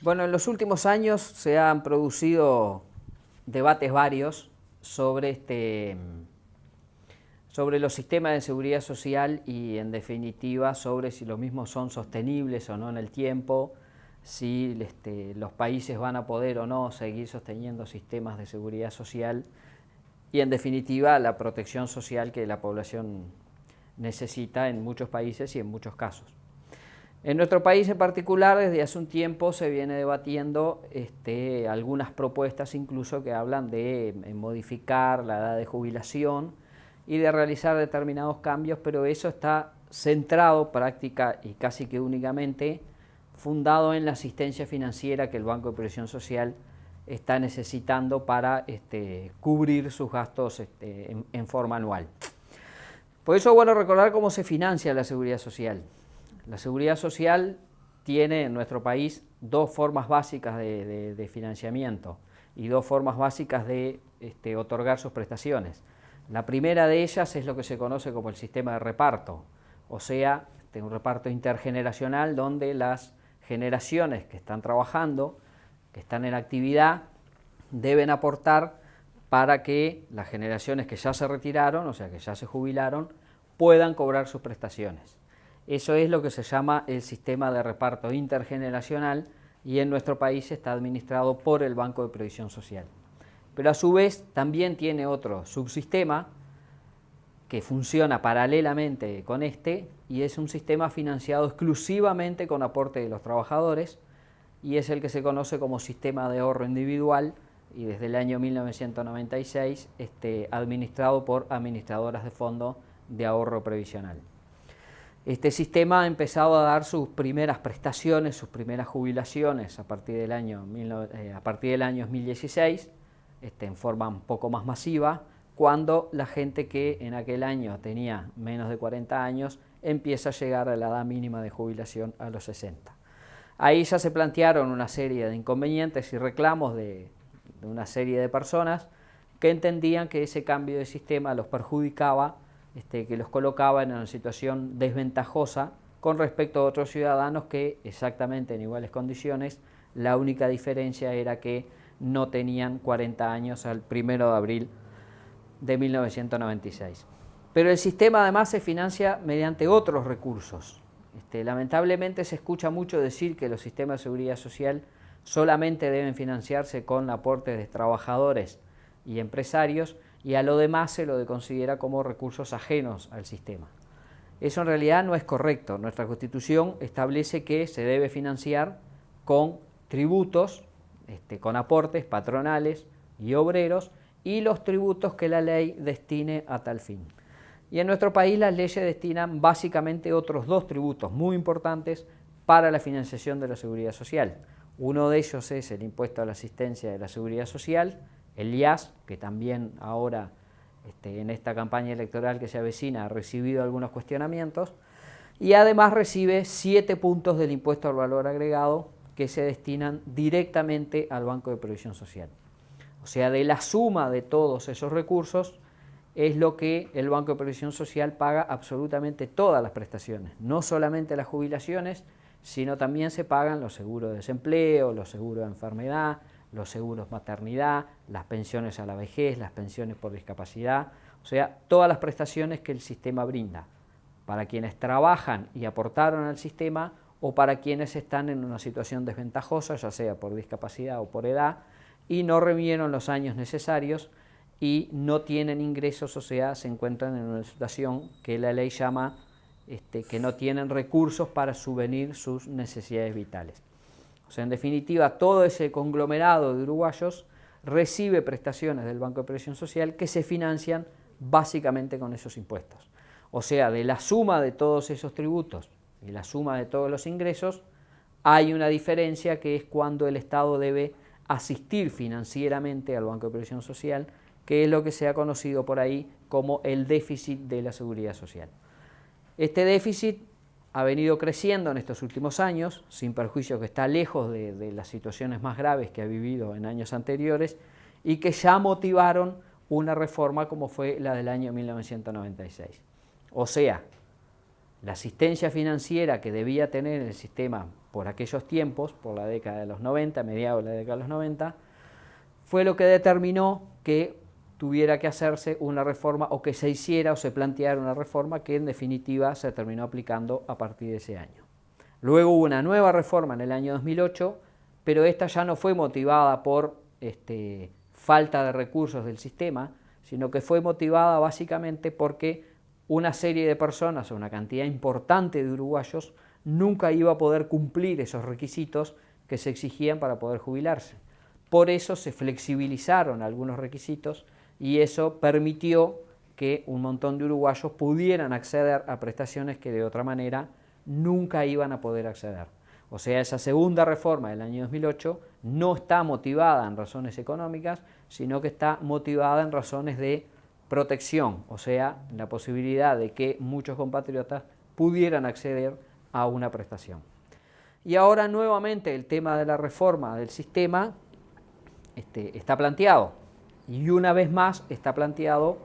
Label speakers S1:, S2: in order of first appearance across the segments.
S1: Bueno, en los últimos años se han producido debates varios sobre los sistemas de seguridad social y, en definitiva, sobre si los mismos son sostenibles o no en el tiempo, si los países van a poder o no seguir sosteniendo sistemas de seguridad social y, en definitiva, la protección social que la población necesita en muchos países y en muchos casos. En nuestro país en particular, desde hace un tiempo se viene debatiendo algunas propuestas incluso que hablan de modificar la edad de jubilación y de realizar determinados cambios, pero eso está centrado práctica y casi que únicamente fundado en la asistencia financiera que el Banco de Previsión Social está necesitando para cubrir sus gastos en forma anual. Por eso es bueno recordar cómo se financia la seguridad social. La seguridad social tiene en nuestro país dos formas básicas de financiamiento y dos formas básicas de otorgar sus prestaciones. La primera de ellas es lo que se conoce como el sistema de reparto, o sea, un reparto intergeneracional donde las generaciones que están trabajando, que están en actividad, deben aportar para que las generaciones que ya se retiraron, o sea, que ya se jubilaron, puedan cobrar sus prestaciones. Eso es lo que se llama el sistema de reparto intergeneracional y en nuestro país está administrado por el Banco de Previsión Social. Pero a su vez también tiene otro subsistema que funciona paralelamente con y es un sistema financiado exclusivamente con aporte de los trabajadores y es el que se conoce como sistema de ahorro individual y desde el año 1996 administrado por administradoras de fondo de ahorro previsional. Este sistema ha empezado a dar sus primeras prestaciones, sus primeras jubilaciones a partir del año 2016, en forma un poco más masiva, cuando la gente que en aquel año tenía menos de 40 años empieza a llegar a la edad mínima de jubilación a los 60. Ahí ya se plantearon una serie de inconvenientes y reclamos de una serie de personas que entendían que ese cambio de sistema los perjudicaba, que los colocaba en una situación desventajosa con respecto a otros ciudadanos que exactamente en iguales condiciones, la única diferencia era que no tenían 40 años al 1 de abril de 1996. Pero el sistema además se financia mediante otros recursos. Lamentablemente se escucha mucho decir que los sistemas de seguridad social solamente deben financiarse con aportes de trabajadores y empresarios y a lo demás se lo considera como recursos ajenos al sistema. Eso en realidad no es correcto. Nuestra Constitución establece que se debe financiar con tributos, con aportes patronales y obreros y los tributos que la ley destine a tal fin. Y en nuestro país las leyes destinan básicamente otros dos tributos muy importantes para la financiación de la seguridad social. Uno de ellos es el impuesto a la asistencia de la seguridad social, el IAS, que también ahora en esta campaña electoral que se avecina ha recibido algunos cuestionamientos, y además recibe 7 puntos del impuesto al valor agregado que se destinan directamente al Banco de Previsión Social. O sea, de la suma de todos esos recursos es lo que el Banco de Previsión Social paga absolutamente todas las prestaciones, no solamente las jubilaciones, sino también se pagan los seguros de desempleo, los seguros de enfermedad, los seguros maternidad, las pensiones a la vejez, las pensiones por discapacidad, o sea, todas las prestaciones que el sistema brinda para quienes trabajan y aportaron al sistema o para quienes están en una situación desventajosa, ya sea por discapacidad o por edad, y no reunieron los años necesarios y no tienen ingresos, o sea, se encuentran en una situación que la ley llama que no tienen recursos para subvenir sus necesidades vitales. O sea, en definitiva, todo ese conglomerado de uruguayos recibe prestaciones del Banco de Previsión Social que se financian básicamente con esos impuestos. O sea, de la suma de todos esos tributos y la suma de todos los ingresos, hay una diferencia que es cuando el Estado debe asistir financieramente al Banco de Previsión Social, que es lo que se ha conocido por ahí como el déficit de la seguridad social. Este déficit ha venido creciendo en estos últimos años, sin perjuicio que está lejos de las situaciones más graves que ha vivido en años anteriores y que ya motivaron una reforma como fue la del año 1996. O sea, la asistencia financiera que debía tener el sistema por aquellos tiempos, por la década de los 90, mediados de la década de los 90, fue lo que determinó que tuviera que hacerse una reforma o que se hiciera o se planteara una reforma que en definitiva se terminó aplicando a partir de ese año. Luego hubo una nueva reforma en el año 2008, pero esta ya no fue motivada por falta de recursos del sistema, sino que fue motivada básicamente porque una serie de personas o una cantidad importante de uruguayos nunca iba a poder cumplir esos requisitos que se exigían para poder jubilarse. Por eso se flexibilizaron algunos requisitos y eso permitió que un montón de uruguayos pudieran acceder a prestaciones que de otra manera nunca iban a poder acceder. O sea, esa segunda reforma del año 2008 no está motivada en razones económicas, sino que está motivada en razones de protección, o sea, la posibilidad de que muchos compatriotas pudieran acceder a una prestación. Y ahora nuevamente el tema de la reforma del sistema está planteado, y una vez más está planteado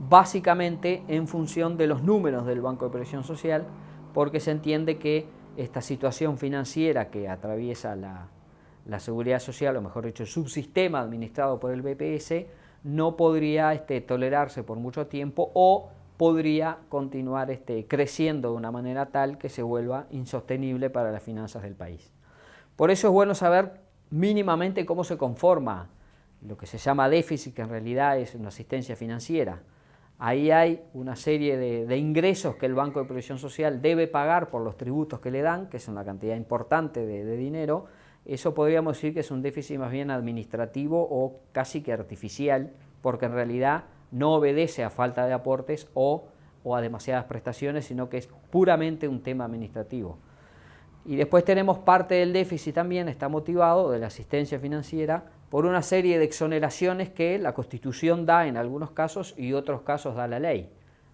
S1: básicamente en función de los números del Banco de Previsión Social, porque se entiende que esta situación financiera que atraviesa la Seguridad Social, o mejor dicho, el subsistema administrado por el BPS, no podría tolerarse por mucho tiempo o podría continuar creciendo de una manera tal que se vuelva insostenible para las finanzas del país. Por eso es bueno saber mínimamente cómo se conforma lo que se llama déficit, que en realidad es una asistencia financiera. Ahí hay una serie de ingresos que el Banco de Previsión Social debe pagar por los tributos que le dan, que es una cantidad importante de dinero. Eso podríamos decir que es un déficit más bien administrativo o casi que artificial, porque en realidad no obedece a falta de aportes o a demasiadas prestaciones, sino que es puramente un tema administrativo. Y después tenemos parte del déficit también, está motivado de la asistencia financiera por una serie de exoneraciones que la Constitución da en algunos casos y otros casos da la ley.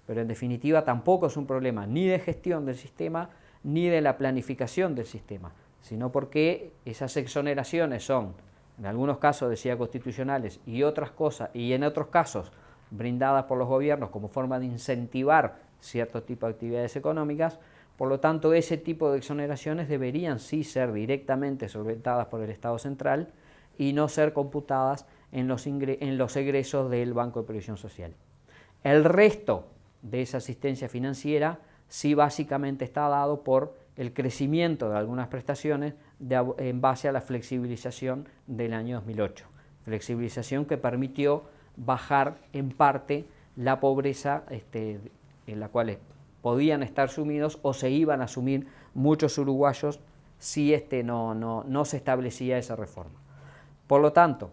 S1: Pero en definitiva tampoco es un problema ni de gestión del sistema ni de la planificación del sistema, sino porque esas exoneraciones son, en algunos casos decía constitucionales y otras cosas, y en otros casos brindadas por los gobiernos como forma de incentivar cierto tipo de actividades económicas. Por lo tanto, ese tipo de exoneraciones deberían sí ser directamente solventadas por el Estado central y no ser computadas en los egresos del Banco de Previsión Social. El resto de esa asistencia financiera sí básicamente está dado por el crecimiento de algunas prestaciones en base a la flexibilización del año 2008. Flexibilización que permitió bajar en parte la pobreza en la cual podían estar sumidos o se iban a sumir muchos uruguayos si no se establecía esa reforma. Por lo tanto,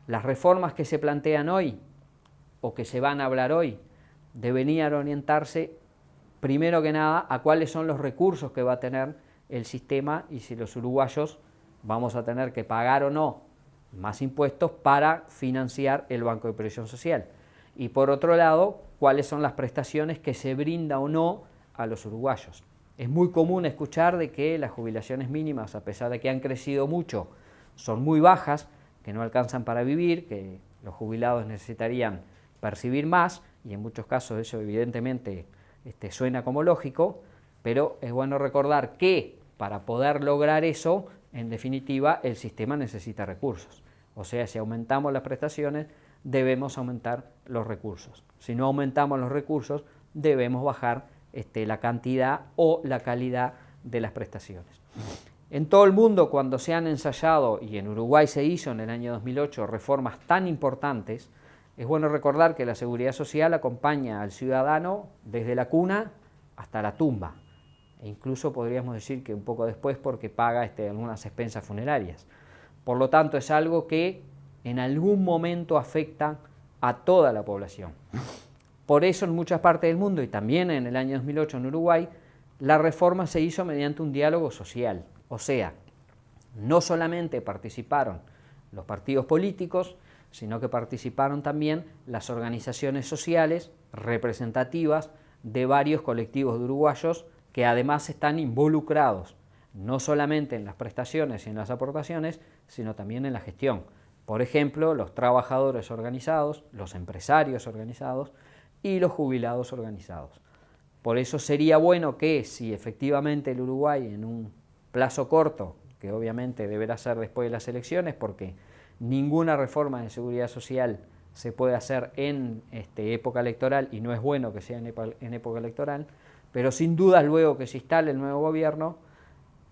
S1: las reformas que se plantean hoy o que se van a hablar hoy deberían orientarse primero que nada a cuáles son los recursos que va a tener el sistema y si los uruguayos vamos a tener que pagar o no más impuestos para financiar el Banco de Previsión Social. Y por otro lado, cuáles son las prestaciones que se brinda o no a los uruguayos. Es muy común escuchar de que las jubilaciones mínimas, a pesar de que han crecido mucho, son muy bajas, que no alcanzan para vivir, que los jubilados necesitarían percibir más, y en muchos casos eso evidentemente suena como lógico, pero es bueno recordar que para poder lograr eso, en definitiva, el sistema necesita recursos. O sea, si aumentamos las prestaciones, debemos aumentar los recursos. Si no aumentamos los recursos, debemos bajar la cantidad o la calidad de las prestaciones. En todo el mundo, cuando se han ensayado, y en Uruguay se hizo en el año 2008, reformas tan importantes, es bueno recordar que la Seguridad Social acompaña al ciudadano desde la cuna hasta la tumba, e incluso podríamos decir que un poco después porque paga algunas expensas funerarias. Por lo tanto, es algo que en algún momento afecta a toda la población. Por eso en muchas partes del mundo, y también en el año 2008 en Uruguay, la reforma se hizo mediante un diálogo social. O sea, no solamente participaron los partidos políticos, sino que participaron también las organizaciones sociales representativas de varios colectivos de uruguayos que además están involucrados no solamente en las prestaciones y en las aportaciones, sino también en la gestión. Por ejemplo, los trabajadores organizados, los empresarios organizados y los jubilados organizados. Por eso sería bueno que si efectivamente el Uruguay en un plazo corto, que obviamente deberá ser después de las elecciones, porque ninguna reforma de seguridad social se puede hacer en época electoral y no es bueno que sea en época electoral, pero sin duda luego que se instale el nuevo gobierno,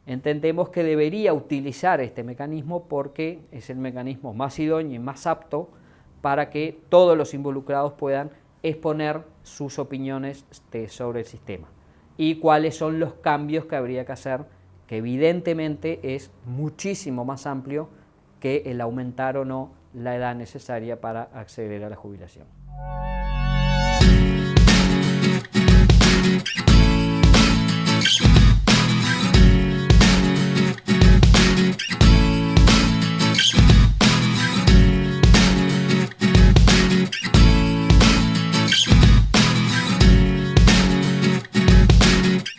S1: entendemos que debería utilizar este mecanismo porque es el mecanismo más idóneo y más apto para que todos los involucrados puedan exponer sus opiniones sobre el sistema y cuáles son los cambios que habría que hacer, que evidentemente es muchísimo más amplio que el aumentar o no la edad necesaria para acceder a la jubilación.